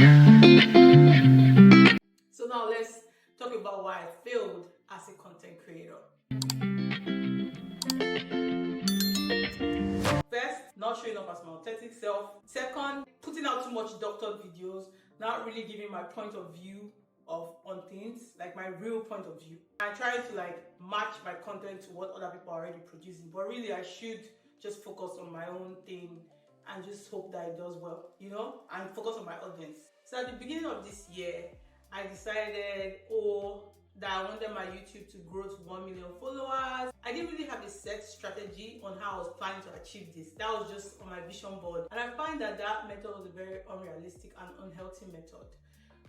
So now let's talk about why I failed as a content creator. First, not showing up as my authentic self. Second, putting out too much doctored videos, not really giving my point of view on things, like my real point of view. I'm trying to match my content to what other people are already producing, but really I should just focus on my own thing and just hope that it does well, and focus on my audience. So at the beginning of this year, I decided, that I wanted my YouTube to grow to 1 million followers. I didn't really have a set strategy on how I was planning to achieve this. That was just on my vision board. And I find that method was a very unrealistic and unhealthy method,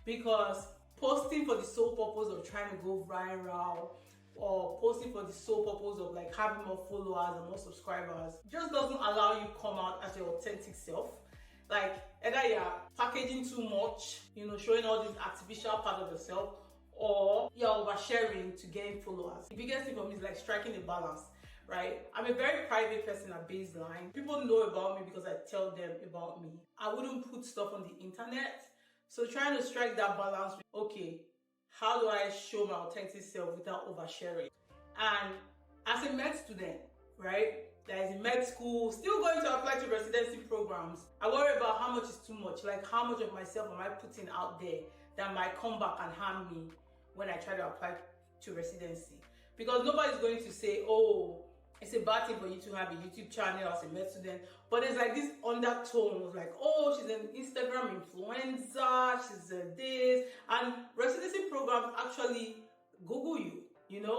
because posting for the sole purpose of trying to go viral, or posting for the sole purpose of having more followers and more subscribers, just doesn't allow you to come out as your authentic self. Either you're packaging too much, showing all this artificial part of yourself, or you're oversharing to gain followers. The biggest thing for me is striking a balance, right? I'm a very private person at baseline. People know about me because I tell them about me. I wouldn't put stuff on the internet. So trying to strike that balance with, okay, how do I show my authentic self without oversharing? And as a med student, right, that is in med school, still going to apply to residency programs, I worry about how much is too much, how much of myself am I putting out there that might come back and harm me when I try to apply to residency. Because nobody's going to say, it's a bad thing for you to have a YouTube channel as a med student, but there's this undertone of she's an Instagram influencer, she's this, and residency programs actually Google you.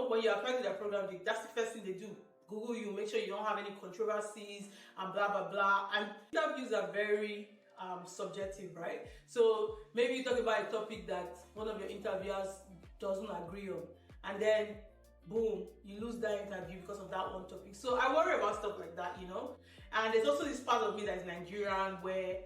When you apply to their program, that's the first thing they do. Google you, make sure you don't have any controversies and blah blah blah. And interviews are very subjective, right? So maybe you talk about a topic that one of your interviewers doesn't agree on, and then boom, you lose that interview because of that one topic. So I worry about stuff like that, And there's also this part of me that is Nigerian where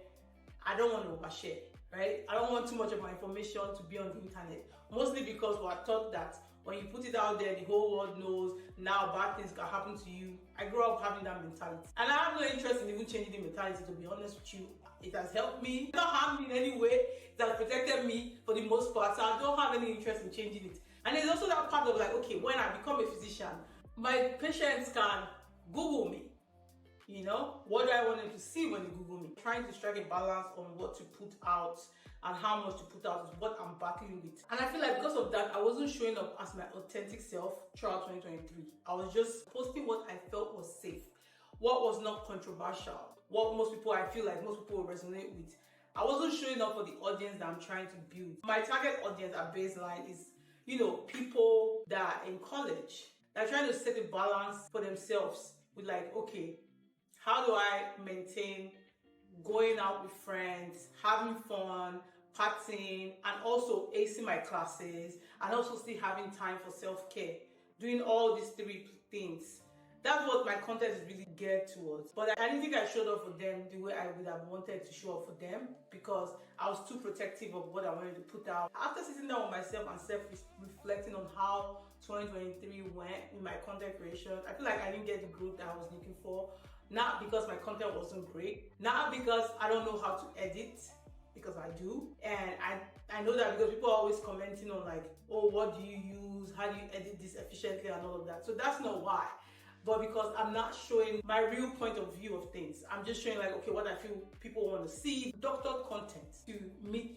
I don't want to overshare, right? I don't want too much of my information to be on the internet, mostly because we're taught that when you put it out there, the whole world knows. Now bad things can happen to you. I grew up having that mentality, and I have no interest in even changing the mentality, to be honest with you. It has helped me, it's not harmed me in any way. It has protected me for the most part, so I don't have any interest in changing it. And there's also that part of okay, when I become a physician, my patients can Google me. What do I want them to see when they Google me? Trying to strike a balance on what to put out and how much to put out is what I'm battling with. And I feel because of that, I wasn't showing up as my authentic self throughout 2023. I was just posting what I felt was safe, what was not controversial, what I feel like most people will resonate with. I wasn't showing up for the audience that I'm trying to build. My target audience at baseline is, people that are in college. They're trying to set a balance for themselves with okay, how do I maintain going out with friends, having fun, partying, and also acing my classes, and also still having time for self-care, doing all these three things. That's what my content is really geared towards. But I didn't think I showed up for them the way I would have wanted to show up for them, because I was too protective of what I wanted to put out. After sitting down with myself and self-reflecting on how 2023 went in my content creation, I feel I didn't get the growth that I was looking for. Not because my content wasn't great, not because I don't know how to edit, because I do. And I know that because people are always commenting on what do you use, how do you edit this efficiently and all of that. So that's not why. But because I'm not showing my real point of view of things. I'm just showing okay, what I feel people want to see. Doctored content to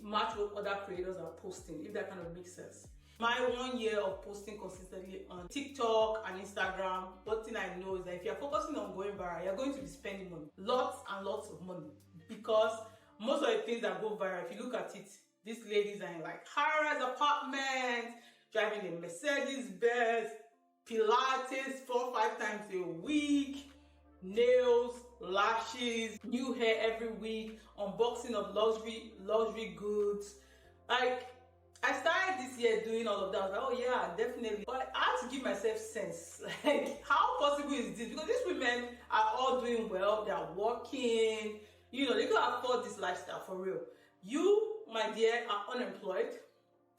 match what other creators are posting, if that kind of makes sense. My 1 year of posting consistently on TikTok and Instagram, one thing I know is that if you're focusing on going viral, you're going to be spending money. Lots and lots of money. Because most of the things that go viral, if you look at it, these ladies are in high-rise apartments, driving a Mercedes-Benz, Pilates 4 or 5 times a week, nails, lashes, new hair every week, unboxing of luxury goods. I started this year doing all of that. I was oh yeah, definitely. But I had to give myself sense. How possible is this? Because these women are all doing well. They are working. They can afford this lifestyle for real. You, my dear, are unemployed.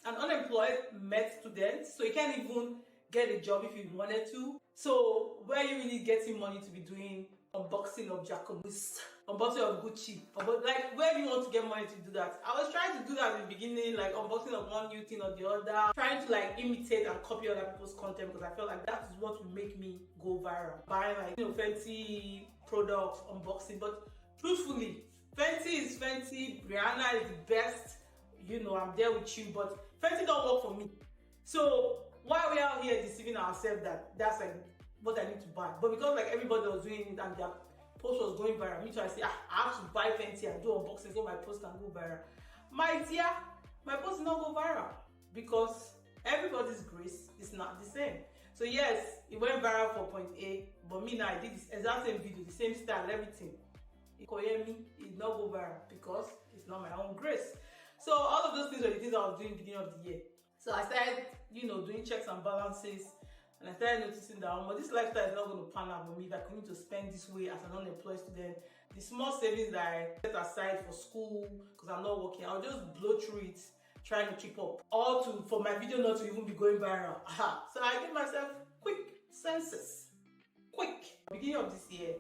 An unemployed med student. So you can't even get a job if you wanted to. So where are you really getting money to be doing unboxing of Jacquemus, unboxing of Gucci, like where do you want to get money to do that? I was trying to do that in the beginning, like unboxing of one new thing or the other, trying to like imitate and copy other people's content because I felt like that is what would make me go viral. Buying like, you know, fancy products, unboxing, but truthfully, Fenty is Fenty, Rihanna is the best, you know, I'm there with you, but Fenty don't work for me. So why are we out here deceiving ourselves that that's like what I need to buy? But because like everybody was doing it and their post was going viral, me too, I say, I have to buy Fenty and do unboxing so my post can go viral. My dear, my post did not go viral because everybody's grace is not the same. So yes, it went viral for point A, but me now, I did this exact same video, the same style, everything. It did not go viral because it's not my own grace. So all of those things were the things I was doing at the beginning of the year. So I started, you know, doing checks and balances, and I started noticing that this lifestyle is not going to pan out for me if I continue to spend this way as an unemployed student. The small savings that I set aside for school, because I'm not working, I'll just blow through it, trying to keep up. For my video not to even be going viral. So I gave myself quick senses. Quick. Beginning of this year,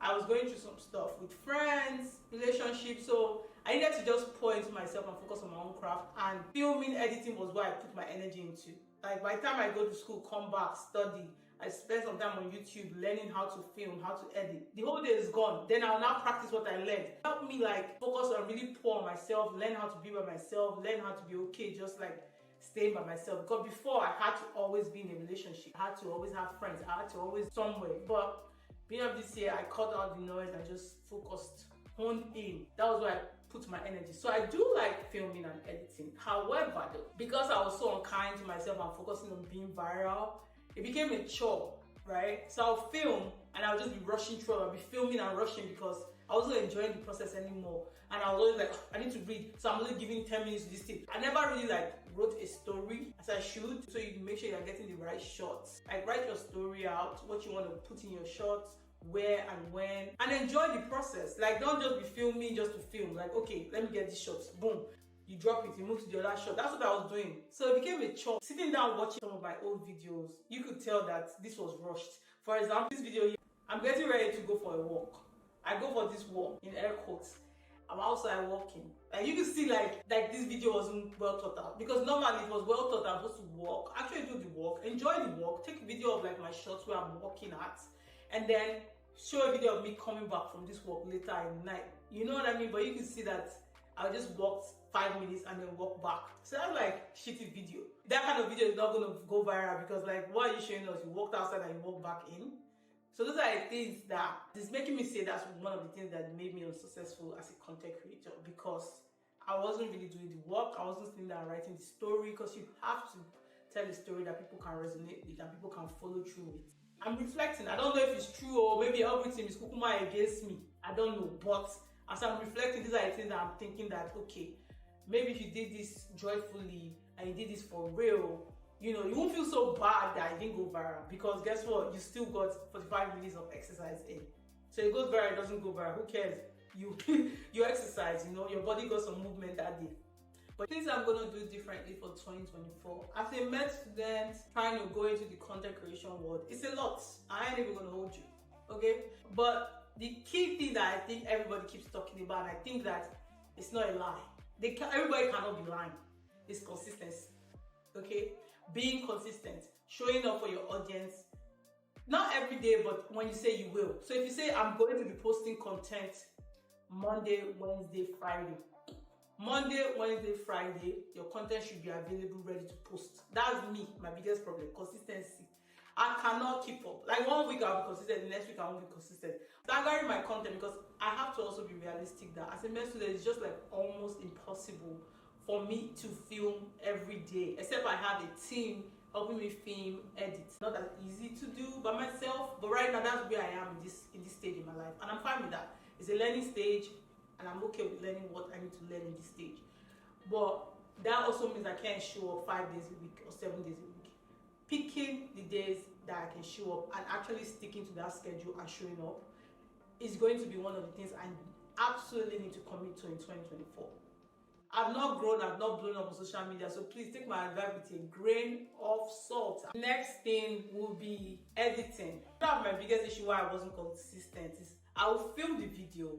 I was going through some stuff with friends, relationships, so I needed to just pour into myself and focus on my own craft, and filming, editing was what I put my energy into. Like by the time I go to school, come back, study, I spend some time on YouTube learning how to film, how to edit. The whole day is gone. Then I'll now practice what I learned. Help me like focus on really pour on myself, learn how to be by myself, learn how to be okay, just like staying by myself. Because before I had to always be in a relationship. I had to always have friends. I had to always somewhere. But beginning of this year, I cut out the noise and just focused, honed in. That was where I put my energy. So I do like filming and editing. However, though, because I was so unkind to myself and focusing on being viral, it became a chore, right? So I'll film and I'll just be rushing through. I'll be filming and rushing because I wasn't enjoying the process anymore. And I was always like, I need to read, so I'm only giving 10 minutes to this thing. I never really like wrote a story as I should, so you make sure you're getting the right shots. Like write your story out, what you want to put in your shots, where and when, and enjoy the process. Like don't just be filming just to film. Like okay, let me get these shots, boom, you drop it, you move to the other shot. That's what I was doing. So it became a chore. Sitting down watching some of my old videos, you could tell that this was rushed. For example, this video here, I'm getting ready to go for a walk. I go for this walk in air quotes. I'm outside walking. Like you can see like this video wasn't well thought out, because normally it was well thought out. I'm supposed to walk, actually do the walk, enjoy the walk, take a video of like my shots where I'm walking at, and then show a video of me coming back from this walk later in the night. You know what I mean? But you can see that I just walked 5 minutes and then walk back. So that's like shitty video. That kind of video is not gonna go viral because like what are you showing us? You walked outside and you walked back in. So those are the things that is making me say that's one of the things that made me unsuccessful as a content creator, because I wasn't really doing the work. I wasn't sitting down writing the story, because you have to tell a story that people can resonate with and people can follow through with. I'm reflecting. I don't know if it's true or maybe everything is kukuma against me. I don't know. But as I'm reflecting, these are the things that I'm thinking that, okay, maybe if you did this joyfully and you did this for real, you know, you won't feel so bad that it didn't go viral, because guess what? You still got 45 minutes of exercise in. So it goes viral, it doesn't go viral. Who cares? You you exercise, you know, your body got some movement that day. But things I'm going to do differently for 2024. As a med student trying to go into the content creation world, it's a lot. I ain't even going to hold you, okay? But the key thing that I think everybody keeps talking about, and I think that it's not a lie. Everybody cannot be lying. It's consistency, okay? Being consistent, showing up for your audience. Not every day, but when you say you will. So if you say, I'm going to be posting content Monday, Wednesday, Friday. Monday, Wednesday, Friday, your content should be available, ready to post. That's me, my biggest problem, consistency. I cannot keep up. Like 1 week I'll be consistent, the next week I won't be consistent. Staggering my content, because I have to also be realistic that as a med student, it's just like almost impossible for me to film every day, except I have a team helping me film, edit. Not that easy to do by myself, but right now that's where I am in this stage in my life, and I'm fine with that. It's a learning stage, and I'm okay with learning what I need to learn in this stage. But that also means I can't show up 5 days a week or 7 days a week. Picking the days that I can show up and actually sticking to that schedule and showing up is going to be one of the things I absolutely need to commit to in 2024. I've not grown, I've not blown up on social media, so please take my advice with a grain of salt. Next thing will be editing. One of my biggest issue why I wasn't consistent is I will film the video,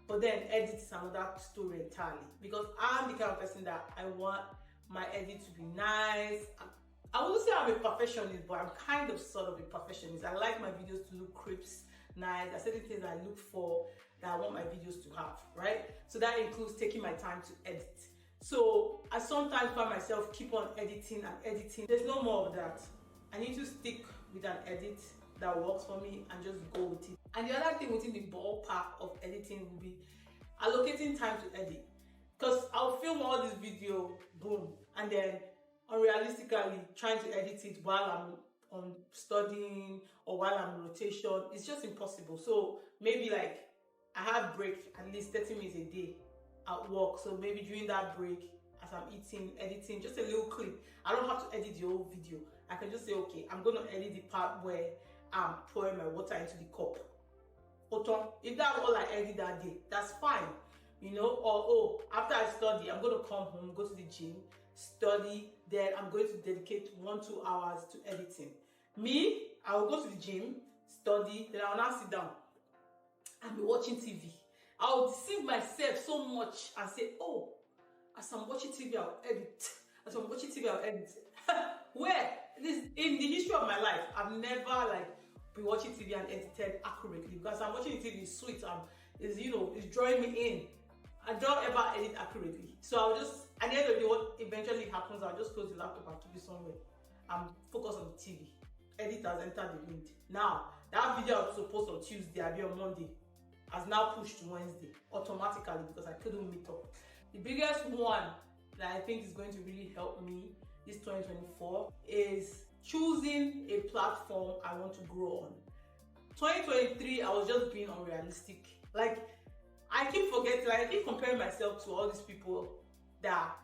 but then edit another story entirely, because I'm the kind of person that I want my edit to be nice. I wouldn't say I'm a perfectionist, but I'm kind of sort of a perfectionist. I like my videos to look crisp, nice. There are certain things I look for that I want my videos to have, right? So that includes taking my time to edit. So I sometimes find myself keep on editing and editing. There's no more of that. I need to stick with an edit that works for me and just go with it. And the other thing within the ballpark of editing will be allocating time to edit. Because I'll film all this video, boom, and then unrealistically trying to edit it while I'm on studying or while I'm on rotation, it's just impossible. So maybe like I have break at least 30 minutes a day at work. So maybe during that break, as I'm eating, editing, just a little clip. I don't have to edit the whole video. I can just say, okay, I'm going to edit the part where I'm pouring my water into the cup. If that's all I edit that day, that's fine. You know, or oh, after I study, I'm going to come home, go to the gym, study, then I'm going to dedicate 1-2 hours to editing. Me, I will go to the gym, study, then I'll now sit down and be watching TV. I'll deceive myself so much and say, oh, as I'm watching TV, I'll edit. As I'm watching TV, I'll edit. Where? This in the history of my life, I've never like been watching TV and edited accurately, because I'm watching TV, it's sweet, it's drawing me in. I don't ever edit accurately. So I'll just, at the end of the day, what eventually happens, I'll just close the laptop and keep it somewhere. I'm focused on the TV. Edit has entered the wind. Now, that video I was supposed on Tuesday, I'll be on Monday, has now pushed to Wednesday automatically because I couldn't meet up. The biggest one that I think is going to really help me this 2024 is choosing a platform I want to grow on. 2023, I was just being unrealistic. Like, I keep forgetting, I keep comparing myself to all these people that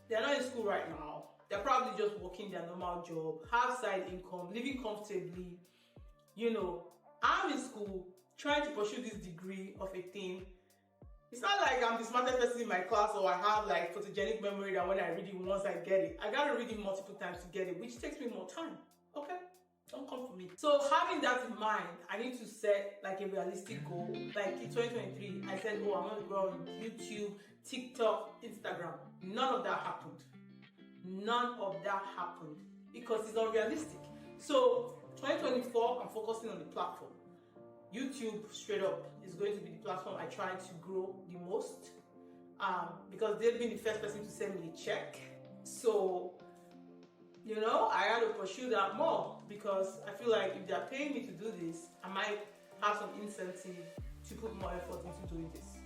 they're not in school right now. They're probably just working their normal job, have side income, living comfortably. You know, I'm in school trying to pursue this degree of a thing. It's not like I'm the smartest person in my class or I have like photogenic memory that when I read it once I get it. I gotta read it multiple times to get it, which takes me more time. Okay? Don't come for me. So having that in mind, I need to set like a realistic goal. Like in 2023, I said, oh, I'm gonna grow on YouTube, TikTok, Instagram. None of that happened. None of that happened because it's unrealistic. So 2024, I'm focusing on the platform. YouTube, straight up, is going to be the platform I try to grow the most, because they've been the first person to send me the check. So, you know, I had to pursue that more because I feel like if they're paying me to do this, I might have some incentive to put more effort into doing this.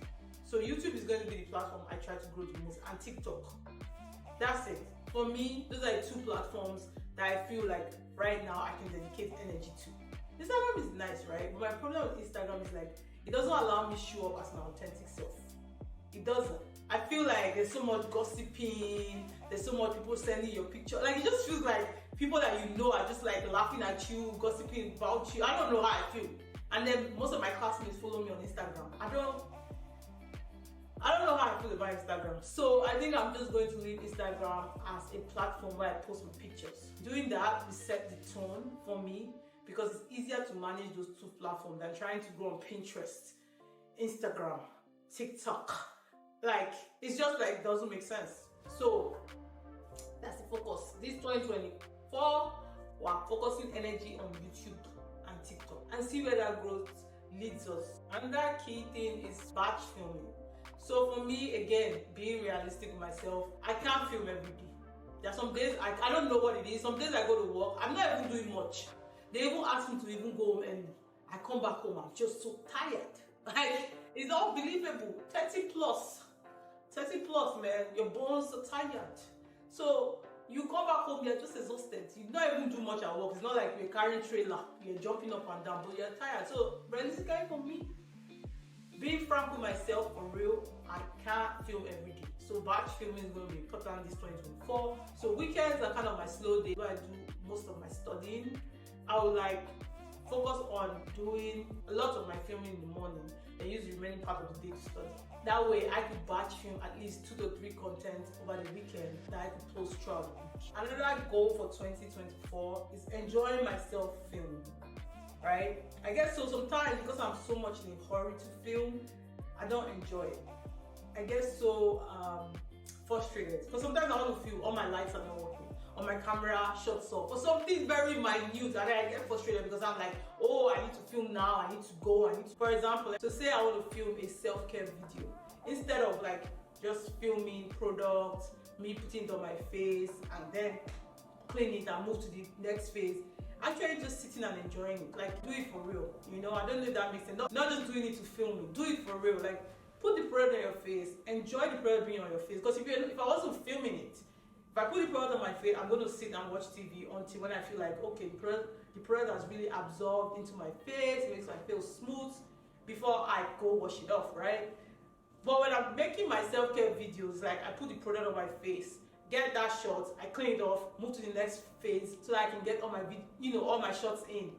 So YouTube is going to be the platform I try to grow the most, and TikTok. That's it. For me, those are the two platforms that I feel like right now I can dedicate energy to. Instagram is nice, right? But my problem with Instagram is like, it doesn't allow me to show up as my authentic self. It doesn't. I feel like there's so much gossiping, there's so much people sending your picture. Like, it just feels like people that you know are just like laughing at you, gossiping about you. I don't know how I feel. And then most of my classmates follow me on Instagram. I don't know how I feel about Instagram. So I think I'm just going to leave Instagram as a platform where I post my pictures. Doing that will set the tone for me, because it's easier to manage those two platforms than trying to go on Pinterest, Instagram, TikTok. Like, it's just like, doesn't make sense. So that's the focus. This 2024, we're focusing energy on YouTube and TikTok and see where that growth leads us. Another key thing is batch filming. So for me, again, being realistic with myself, I can't film every day. There are some days I don't know what it is. Some days I go to work, I'm not even doing much. They even ask me to even go home early. I come back home, I'm just so tired. Like, it's unbelievable. 30 plus, man. Your bones are tired. So you come back home, you're just exhausted. You don't even do much at work. It's not like you're carrying trailer, you're jumping up and down, but you're tired. So realistically for me, being frank with myself, for real, I can't film every day. So batch filming is going to be important this 2024. So weekends are kind of my slow day where I do most of my studying. I would like focus on doing a lot of my filming in the morning and use the remaining part of the day to study. That way I could batch film at least 2 to 3 content over the weekend that I could post throughout the week. Another goal for 2024 is enjoying myself filming. right? I guess so sometimes because I'm so much in a hurry to film, I don't enjoy it. I get so frustrated because sometimes I want to film, all my lights are not working, or my camera shuts off, or something very minute, and then I get frustrated because I'm like, oh, I need to film now, I need to go, for example, so say I want to film a self-care video, instead of like just filming products, me putting it on my face and then clean it and move to the next phase, actually just sitting and enjoying it, like do it for real, you know. I don't know if that makes sense. Not just doing it to film it, do it for real, like put the product on your face, enjoy the product being on your face. Because if I wasn't filming it, if I put the product on my face, I'm going to sit and watch TV until when I feel like, okay, the product has really absorbed into my face, it makes my face smooth before I go wash it off, right? But when I'm making my self-care videos, like I put the product on my face, get that shot, I clean it off, move to the next phase so that I can get all my all my shots in.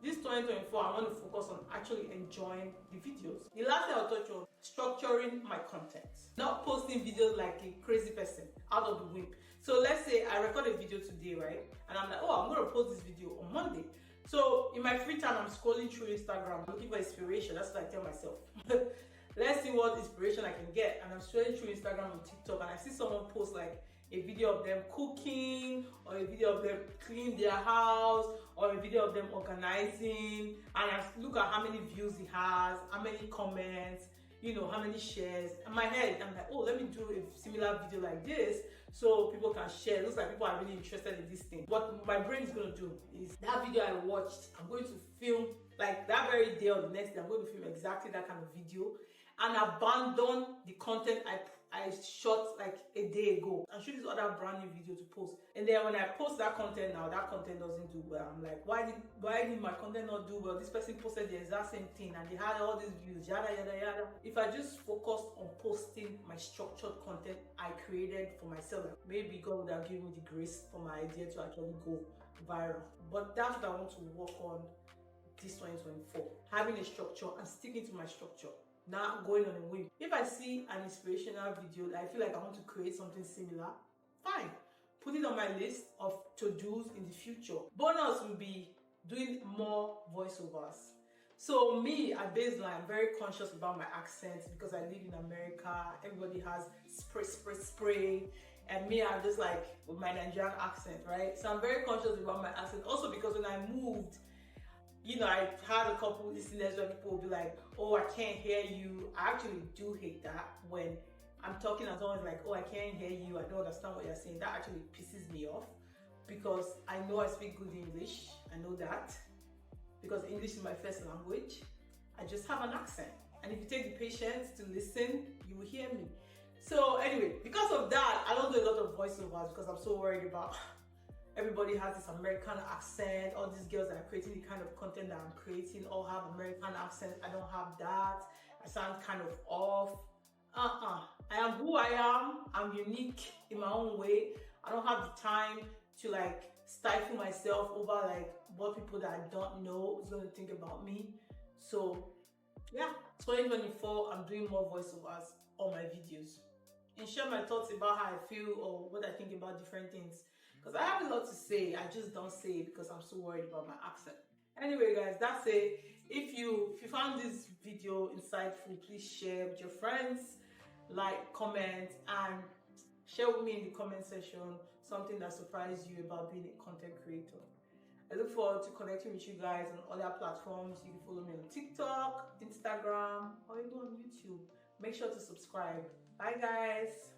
This 2024, I want to focus on actually enjoying the videos. The last thing I'll touch on, structuring my content. Not posting videos like a crazy person out of the whim. So let's say I record a video today, right? And I'm like, oh, I'm going to post this video on Monday. So in my free time, I'm scrolling through Instagram, looking for inspiration. That's what I tell myself. Let's see what inspiration I can get. And I'm scrolling through Instagram and TikTok, and I see someone post like a video of them cooking, or a video of them cleaning their house, or a video of them organizing, and I look at how many views it has, how many comments, how many shares. In my head, I'm like, oh, let me do a similar video like this so people can share. It looks like people are really interested in this thing. What my brain is going to do is that video I watched, I'm going to film like that very day or the next day. I'm going to film exactly that kind of video and abandon the content I shot like a day ago and shoot this other brand new video to post. And then when I post that content now, that content doesn't do well. I'm like, why did my content not do well? This person posted the exact same thing and they had all these views, yada yada yada. If I just focused on posting my structured content I created for myself, maybe God would have given me the grace for my idea to actually go viral. But that's what I want to work on this 2024. Having a structure and sticking to my structure. Not going on a whim. If I see an inspirational video that I feel like I want to create something similar, fine. Put it on my list of to-dos in the future. Bonus will be doing more voiceovers. So me, at baseline, I'm very conscious about my accent because I live in America. Everybody has spray. And me, I'm just like with my Nigerian accent, right? So I'm very conscious about my accent. Also because when I moved, I had a couple listeners where people will be like, oh, I can't hear you. I actually do hate that when I'm talking and someone's like, oh, I can't hear you. I don't understand what you're saying. That actually pisses me off because I know I speak good English. I know that because English is my first language. I just have an accent. And if you take the patience to listen, you will hear me. So anyway, because of that, I don't do a lot of voiceovers because I'm so worried about everybody has this American accent. All these girls that are creating the kind of content that I'm creating all have American accents. I don't have that. I sound kind of off. I am who I am. I'm unique in my own way. I don't have the time to like stifle myself over like what people that I don't know is going to think about me. So yeah, 2024, I'm doing more voiceovers on my videos and share my thoughts about how I feel or what I think about different things. Because I have a lot to say, I just don't say it because I'm so worried about my accent. Anyway guys, that's it. If you found this video insightful, please share with your friends, like, comment, and share with me in the comment section something that surprised you about being a content creator. I look forward to connecting with you guys on other platforms. You can follow me on TikTok, Instagram, or even on YouTube. Make sure to subscribe. Bye guys.